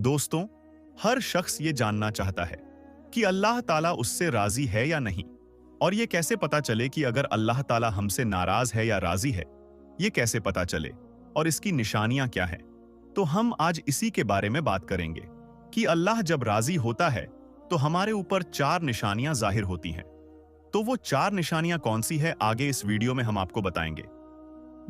दोस्तों, हर शख्स ये जानना चाहता है कि अल्लाह ताला उससे राजी है या नहीं, और ये कैसे पता चले कि अगर अल्लाह ताला हमसे नाराज है या राजी है, ये कैसे पता चले और इसकी निशानियां क्या हैं। तो हम आज इसी के बारे में बात करेंगे कि अल्लाह जब राजी होता है तो हमारे ऊपर 4 निशानियां जाहिर होती हैं। तो वो 4 निशानियां कौन सी है, आगे इस वीडियो में हम आपको बताएंगे।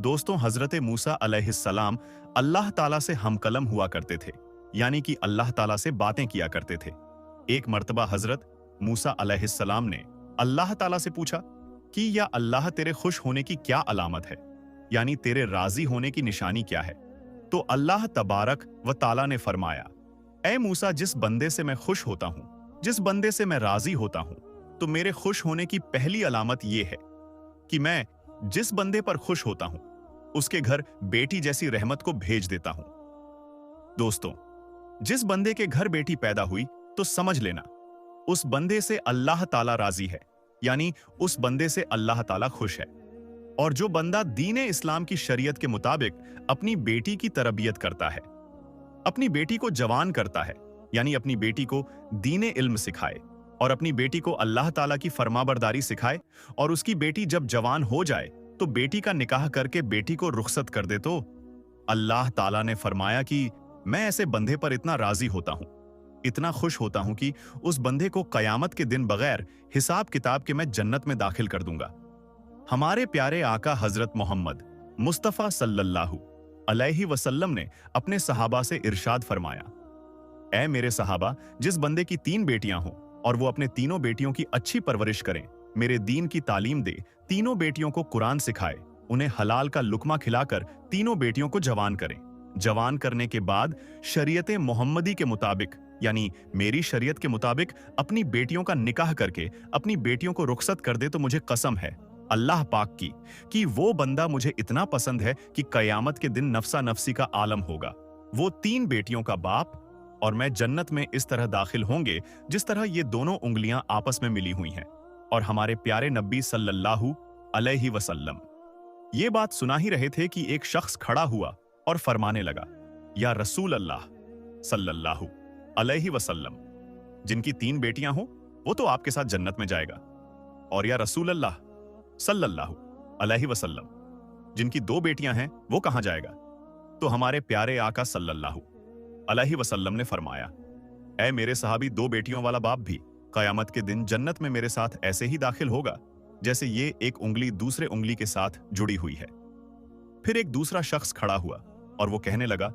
दोस्तों, हजरत मूसा अलैहिस्सलाम अल्लाह ताला से हमकलम हुआ करते थे, यानी कि अल्लाह ताला से बातें किया करते थे। एक मर्तबा हजरत मूसा अलैहिस्सलाम ने अल्लाह ताला से पूछा कि या अल्लाह तेरे खुश होने की क्या अलामत है, यानी तेरे राजी होने की निशानी क्या है। तो अल्लाह तबारक व ताला ने फरमाया, ऐ मूसा, जिस बंदे से मैं खुश होता हूं, जिस बंदे से मैं राजी होता हूं, तो मेरे खुश होने की पहली अलामत यह है कि मैं जिस बंदे पर खुश होता हूं उसके घर बेटी जैसी रहमत को भेज देता हूं। दोस्तों, जिस बंदे के घर बेटी पैदा हुई तो समझ लेना उस बंदे से अल्लाह ताला राजी है, यानी उस बंदे से अल्लाह ताला खुश है। और जो बंदा दीने इस्लाम की शरीयत के मुताबिक अपनी बेटी की तरबियत करता है, अपनी बेटी को जवान करता है, यानी अपनी बेटी को दीने इल्म सिखाए और अपनी बेटी को अल्लाह ताला की फरमाबरदारी सिखाए, और उसकी बेटी जब जवान हो जाए तो बेटी का निकाह करके बेटी को रुखसत कर दे, तो अल्लाह ताला ने फरमाया कि मैं ऐसे बंदे पर इतना राजी होता हूं, इतना खुश होता हूं कि उस बंदे को कयामत के दिन बगैर हिसाब किताब के मैं जन्नत में दाखिल कर दूंगा। हमारे प्यारे आका हजरत मोहम्मद मुस्तफा सल्लल्लाहु अलैहि वसल्लम ने अपने सहाबा से इरशाद फरमाया, ऐ मेरे सहाबा, जिस बंदे की 3 बेटियां हों और वो अपने तीनों बेटियों की अच्छी परवरिश करें, मेरे दीन की तालीम दे, तीनों बेटियों को कुरान सिखाए, उन्हें हलाल का लुकमा खिलाकर तीनों बेटियों को जवान करें, जवान करने के बाद शरीयत मोहम्मदी के मुताबिक, यानी मेरी शरीयत के मुताबिक अपनी बेटियों का निकाह करके अपनी बेटियों को रुखसत कर दे, तो मुझे कसम है अल्लाह पाक की कि वो बंदा मुझे इतना पसंद है कि कयामत के दिन नफसा नफसी का आलम होगा। वो 3 बेटियों का बाप और मैं जन्नत में इस तरह दाखिल होंगे जिस तरह ये दोनों उंगलियां आपस में मिली हुई हैं। और हमारे प्यारे नबी सल्लल्लाहु अलैहि वसल्लम ये बात सुना ही रहे थे कि एक शख्स खड़ा हुआ और फरमाने लगा, या रसूल अल्लाह सल्लल्लाहु अलैहि वसल्लम, जिनकी 3 बेटियां हो वो तो आपके साथ जन्नत में जाएगा, और या रसूल अल्लाह सल्लल्लाहु अलैहि वसल्लम, जिनकी 2 बेटियां हैं वो कहां जाएगा। तो हमारे प्यारे आका सल्लल्लाहु अलैहि वसल्लम ने फरमाया, ऐ मेरे सहाबी, 2 बेटियों वाला बाप भी कयामत के दिन जन्नत में मेरे साथ ऐसे ही दाखिल होगा जैसे ये एक उंगली दूसरे उंगली के साथ जुड़ी हुई है। फिर एक दूसरा शख्स खड़ा हुआ और वो कहने लगा,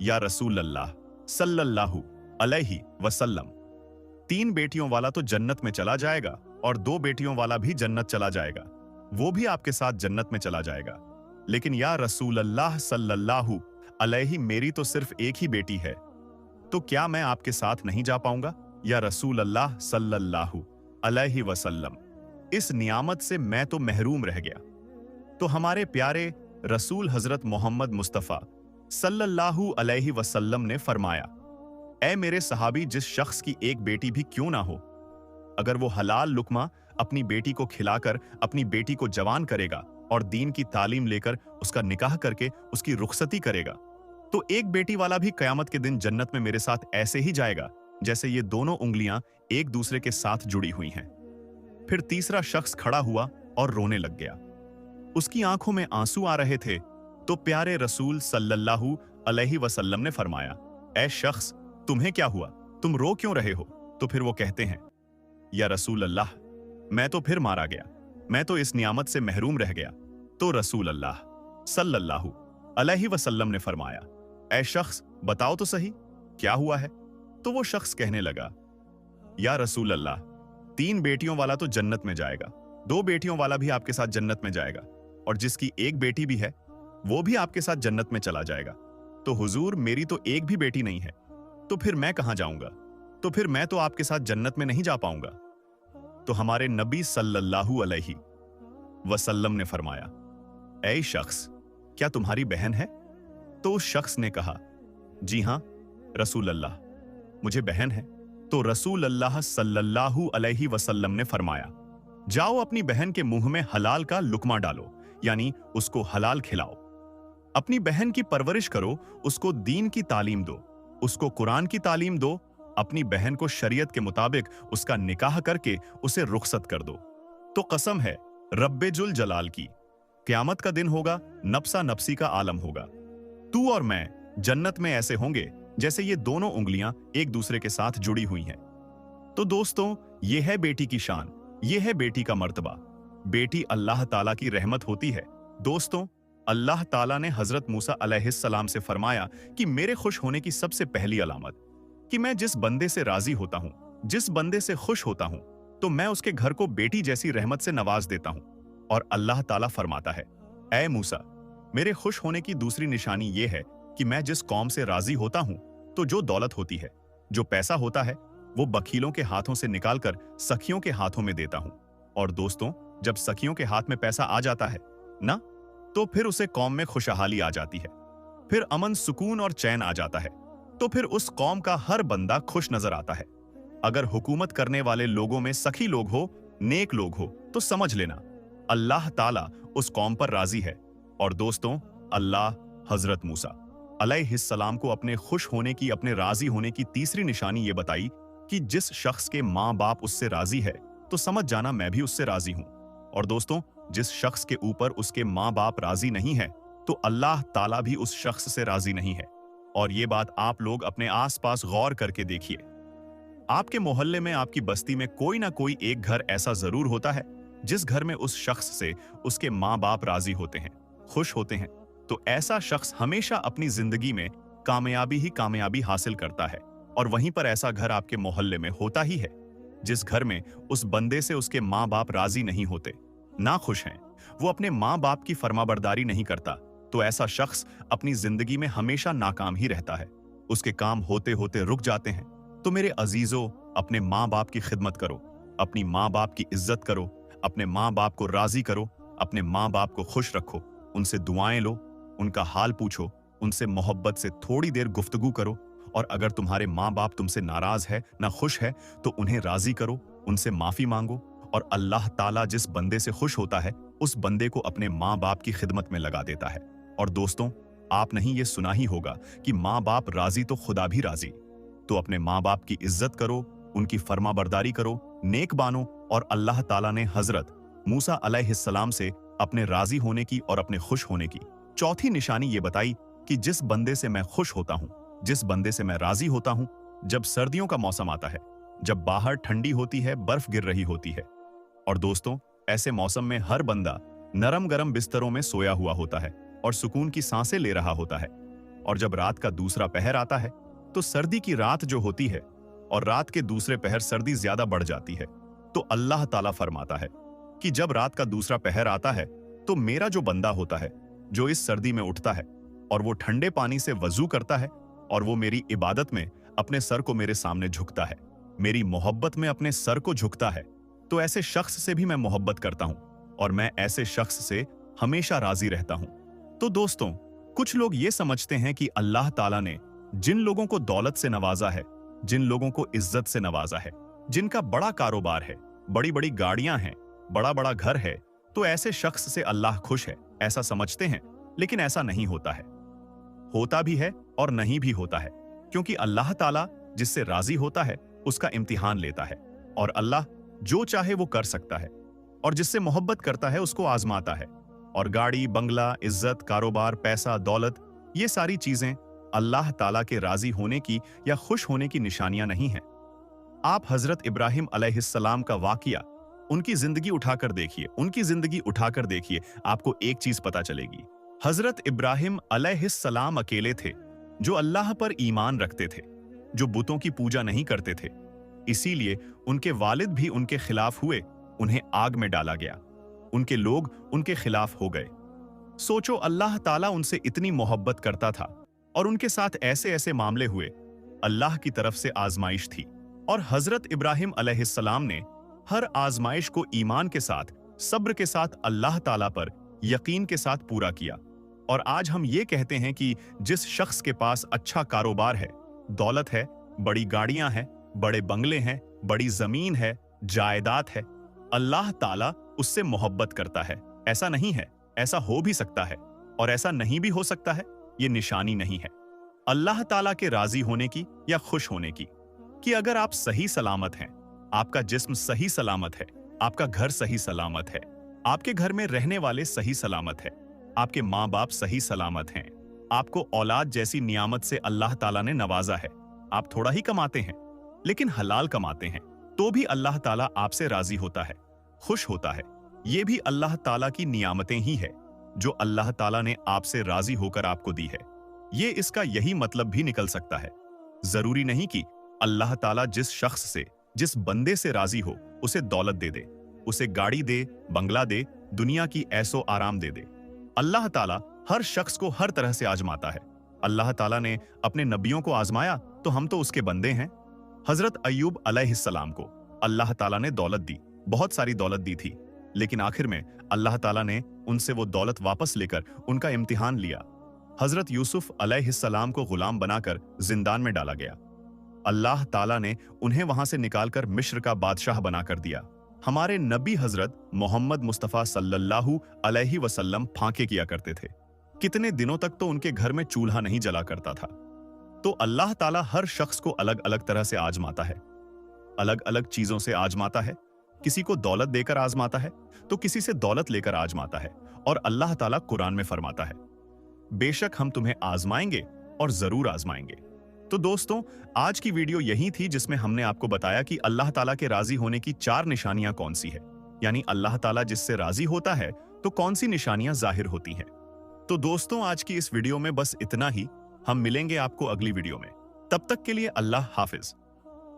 या रसूल अल्लाह सल्लल्लाहु अलैहि वसल्लम, 3 बेटियों वाला तो जन्नत में चला जाएगा और 2 बेटियों वाला भी जन्नत चला जाएगा, वो भी आपके साथ जन्नत में चला जाएगा, लेकिन या रसूल अल्लाह सल्लल्लाहु अलैहि, मेरी तो सिर्फ एक ही बेटी है, तो क्या मैं आपके साथ नहीं जा पाऊंगा। या रसूल अल्लाह सल्लल्लाहु अलैहि वसल्लम, इस नियामत से मैं तो महरूम रह गया। तो हमारे प्यारे रसूल हजरत मोहम्मद मुस्तफा सल्लल्लाहु अलैहि वसल्लम ने फरमाया, ऐ मेरे सहाबी, जिस शख्स की एक बेटी भी क्यों ना हो, अगर वो हलाल लुकमा अपनी बेटी को खिलाकर अपनी बेटी को जवान करेगा और दीन की तालीम लेकर उसका निकाह करके उसकी रुखसती करेगा, तो एक बेटी वाला भी कयामत के दिन जन्नत में मेरे साथ ऐसे ही जाएगा जैसे ये दोनों उंगलियां एक दूसरे के साथ जुड़ी हुई हैं। फिर तीसरा शख्स खड़ा हुआ और रोने लग गया, उसकी आंखों में आंसू आ रहे थे। तो प्यारे रसूल सल्लल्लाहु अलैहि वसल्लम ने फरमाया, ऐ शख्स, तुम्हें क्या हुआ, तुम रो क्यों रहे हो। तो फिर वो कहते हैं, या रसूल अल्लाह, मैं तो फिर मारा गया, मैं तो इस नियामत से महरूम रह गया। तो रसूल अल्लाह सल्लल्लाहु अलैहि वसल्लम ने फरमाया, ऐ शख्स, बताओ तो सही क्या हुआ है। तो वो शख्स कहने लगा, या रसूल अल्लाह, 3 बेटियों वाला तो जन्नत में जाएगा, 2 बेटियों वाला भी आपके साथ जन्नत में जाएगा, और जिसकी एक बेटी भी है वो भी आपके साथ जन्नत में चला जाएगा। तो हुजूर, मेरी तो एक भी बेटी नहीं है, तो फिर मैं कहां जाऊंगा, तो फिर मैं तो आपके साथ जन्नत में नहीं जा पाऊंगा। तो हमारे नबी सल्लल्लाहु अलैहि वसल्लम ने फरमाया, ऐ शख्स, क्या तुम्हारी बहन है। तो उस शख्स ने कहा, जी हां रसूल अल्लाह, मुझे बहन है। तो रसूल अल्लाह सल्लल्लाहु अलैहि वसल्लम ने फरमाया, जाओ अपनी बहन के मुंह में हलाल का लुकमा डालो, यानी उसको हलाल खिलाओ, अपनी बहन की परवरिश करो, उसको दीन की तालीम दो, उसको कुरान की तालीम दो, अपनी बहन को शरीयत के मुताबिक उसका निकाह करके उसे रुखसत कर दो। तो कसम है रब्बे जुल जलाल की, क़यामत का दिन होगा, नफ्सा नफ्सी का आलम होगा। तू और मैं जन्नत में ऐसे होंगे जैसे ये दोनों उंगलियां एक दूसरे के साथ जुड़ी हुई हैं। तो दोस्तों, ये है बेटी की शान, ये है बेटी का मर्तबा। बेटी अल्लाह ताला की रहमत होती है। दोस्तों, अल्लाह ताला ने हजरत मूसा अलैहिस्सलाम से फरमाया कि मेरे खुश होने की सबसे पहली अलामत कि मैं जिस बंदे से राजी होता हूं, जिस बंदे से खुश होता हूं, तो मैं उसके घर को बेटी जैसी रहमत से नवाज देता हूं। और अल्लाह ताला फरमाता है, ऐ मूसा, मेरे खुश होने की दूसरी निशानी यह है कि मैं जिस कौम से राजी होता हूं, तो जो दौलत होती है, जो पैसा होता है, वो बखीलों के हाथों से निकालकर सखियों के हाथों में देता हूं। और दोस्तों, जब सखियों के हाथ में पैसा आ जाता है ना, तो फिर उसे कौम में खुशहाली आ जाती है, फिर अमन सुकून और चैन आ जाता है, तो फिर उस कौम का हर बंदा खुश नजर आता है। अगर हुकूमत करने वाले लोगों में सखी लोग हो, नेक लोग हो, तो समझ लेना अल्लाह ताला उस कौम पर राजी है। और दोस्तों, अल्लाह हजरत मूसा अलैहिस्सलाम को अपने खुश होने की, अपने राजी होने की तीसरी निशानी ये बताई कि जिस शख्स के माँ बाप उससे राजी है, तो समझ जाना मैं भी उससे राजी हूं। और दोस्तों, जिस शख्स के ऊपर उसके माँ बाप राजी नहीं है, तो अल्लाह ताला भी उस शख्स से राजी नहीं है। और ये बात आप लोग अपने आसपास गौर करके देखिए। आपके मोहल्ले में, आपकी बस्ती में कोई ना कोई एक घर ऐसा जरूर होता है जिस घर में उस शख्स से उसके माँ बाप राजी होते हैं, खुश होते हैं। तो ऐसा शख्स हमेशा अपनी जिंदगी में कामयाबी ही कामयाबी हासिल करता है। और वहीं पर ऐसा घर आपके मोहल्ले में होता ही है जिस घर में उस बंदे से उसके माँ बाप राजी नहीं होते, ना खुश हैं, वो अपने माँ बाप की फरमाबरदारी नहीं करता, तो ऐसा शख्स अपनी जिंदगी में हमेशा नाकाम ही रहता है। उसके काम होते होते रुक जाते हैं। तो मेरे अजीजों, अपने माँ बाप की खिदमत करो, अपनी माँ बाप की इज्जत करो, अपने माँ बाप को राजी करो, अपने माँ बाप को खुश रखो, उनसे दुआएं लो, उनका हाल पूछो, उनसे मोहब्बत से थोड़ी देर गुफ्तगू करो। और अगर तुम्हारे माँ बाप तुमसे नाराज है, ना खुश है, तो उन्हें राजी करो, उनसे माफी मांगो। और अल्लाह ताला जिस बंदे से खुश होता है, उस बंदे को अपने माँ बाप की खिदमत में लगा देता है। और दोस्तों, आपने ये सुना ही होगा कि माँ बाप राजी तो खुदा भी राजी। तो अपने माँ बाप की इज्जत करो, उनकी फरमाबरदारी करो, नेक बानो। और अल्लाह ताला ने हजरत मूसा अलैहिस्सलाम से अपने राजी होने की और अपने खुश होने की चौथी निशानी ये बताई कि जिस बंदे से मैं खुश होता हूँ, जिस बंदे से मैं राजी होता हूँ, जब सर्दियों का मौसम आता है, जब बाहर ठंडी होती है, बर्फ गिर रही होती है। और दोस्तों, ऐसे मौसम में हर बंदा नरम गरम बिस्तरों में सोया हुआ होता है और सुकून की सांसें ले रहा होता है। और जब रात का दूसरा पहर आता है, तो सर्दी की रात जो होती है और रात के दूसरे पहर सर्दी ज्यादा बढ़ जाती है। तो अल्लाह ताला फरमाता है कि जब रात का दूसरा पहर आता है, तो मेरा जो बंदा होता है, जो इस सर्दी में उठता है और वो ठंडे पानी से वजू करता है और वो मेरी इबादत में अपने सर को मेरे सामने झुकता है, मेरी मोहब्बत में अपने सर को झुकता है, तो ऐसे शख्स से भी मैं मोहब्बत करता हूं और मैं ऐसे शख्स से हमेशा राजी रहता हूं। तो दोस्तों, कुछ लोग ये समझते हैं कि अल्लाह ताला ने जिन लोगों को दौलत से नवाजा है, जिन लोगों को इज्जत से नवाजा है, जिनका बड़ा कारोबार है, बड़ी बड़ी गाड़ियां हैं, बड़ा बड़ा घर है, तो ऐसे शख्स से अल्लाह खुश है, ऐसा समझते हैं। लेकिन ऐसा नहीं होता है, होता भी है और नहीं भी होता है, क्योंकि अल्लाह ताला जिससे राजी होता है उसका इम्तिहान लेता है। और अल्लाह जो चाहे वो कर सकता है, और जिससे मोहब्बत करता है उसको आजमाता है। और गाड़ी, बंगला, इज्जत, कारोबार, पैसा, दौलत, ये सारी चीजें अल्लाह ताला के राजी होने की या खुश होने की निशानियां नहीं हैं। आप हजरत इब्राहिम अलैहिस्सलाम का वाकिया, उनकी जिंदगी उठाकर देखिए, उनकी जिंदगी उठाकर देखिए, आपको एक चीज पता चलेगी। हजरत इब्राहिम अलैहिस्सलाम अकेले थे जो अल्लाह पर ईमान रखते थे, जो बुतों की पूजा नहीं करते थे। इसीलिए उनके वालिद भी उनके खिलाफ हुए, उन्हें आग में डाला गया, उनके लोग उनके खिलाफ हो गए। सोचो, अल्लाह ताला उनसे इतनी मोहब्बत करता था और उनके साथ ऐसे ऐसे मामले हुए। अल्लाह की तरफ से आजमाइश थी और हजरत इब्राहिम अलैहिस्सलाम ने हर आजमाइश को ईमान के साथ, सब्र के साथ, अल्लाह ताला पर यकीन के साथ पूरा किया। और आज हम ये कहते हैं कि जिस शख्स के पास अच्छा कारोबार है, दौलत है, बड़ी गाड़ियां हैं, बड़े बंगले हैं, बड़ी जमीन है, जायदाद है, अल्लाह ताला उससे मोहब्बत करता है। ऐसा नहीं है, ऐसा हो भी सकता है और ऐसा नहीं भी हो सकता है, ये निशानी नहीं है। अल्लाह ताला के राजी होने की या खुश होने की, कि अगर आप सही सलामत हैं, आपका जिस्म सही सलामत है, आपका घर सही सलामत है, आपके घर में रहने वाले सही सलामत है, आपके माँ बाप सही सलामत हैं, आपको औलाद जैसी नियामत से अल्लाह ताला ने नवाजा है, आप थोड़ा ही कमाते हैं लेकिन हलाल कमाते हैं, तो भी अल्लाह ताला आपसे राजी होता है, खुश होता है। ये भी अल्लाह ताला की नियामतें ही है जो अल्लाह ताला ने आपसे राजी होकर आपको दी है। ये इसका यही मतलब भी निकल सकता है। जरूरी नहीं कि अल्लाह ताला जिस शख्स से, जिस बंदे से राजी हो उसे दौलत दे दे, उसे गाड़ी दे, बंगला दे, दुनिया की ऐसो आराम दे दे। अल्लाह ताला हर शख्स को हर तरह से आजमाता है। अल्लाह ताला ने अपने नबियों को आजमाया तो हम तो उसके बंदे हैं। हजरत अय्यूब अलैहिस्सलाम को अल्लाह ताला ने दौलत दी, बहुत सारी दौलत दी थी, लेकिन आखिर में अल्लाह ताला ने उनसे वो दौलत वापस लेकर उनका इम्तिहान लिया। हजरत यूसुफ अलैहिस्सलाम को गुलाम बनाकर जिंदान में डाला गया। अल्लाह ताला ने उन्हें वहां से निकालकर मिस्र का बादशाह बनाकर दिया। हमारे नबी हजरत मोहम्मद मुस्तफा सल्लल्लाहु अलैहि वसल्लम फांके किया करते थे। कितने दिनों तक तो उनके घर में चूल्हा नहीं जला करता था। तो अल्लाह ताला हर शख्स को अलग अलग तरह से आजमाता है, अलग अलग चीजों से आजमाता है। किसी को दौलत देकर आजमाता है तो किसी से दौलत लेकर आजमाता है। और अल्लाह ताला कुरान में फरमाता है, बेशक हम तुम्हें आजमाएंगे और जरूर आजमाएंगे। तो दोस्तों, आज की वीडियो यही थी जिसमें हमने आपको बताया कि अल्लाह ताला के राजी होने की 4 निशानियां कौन सी है, यानी अल्लाह ताला जिससे राजी होता है तो कौन सी निशानियां जाहिर होती हैं। तो दोस्तों, आज की इस वीडियो में बस इतना ही। हम मिलेंगे आपको अगली वीडियो में। तब तक के लिए अल्लाह हाफिज।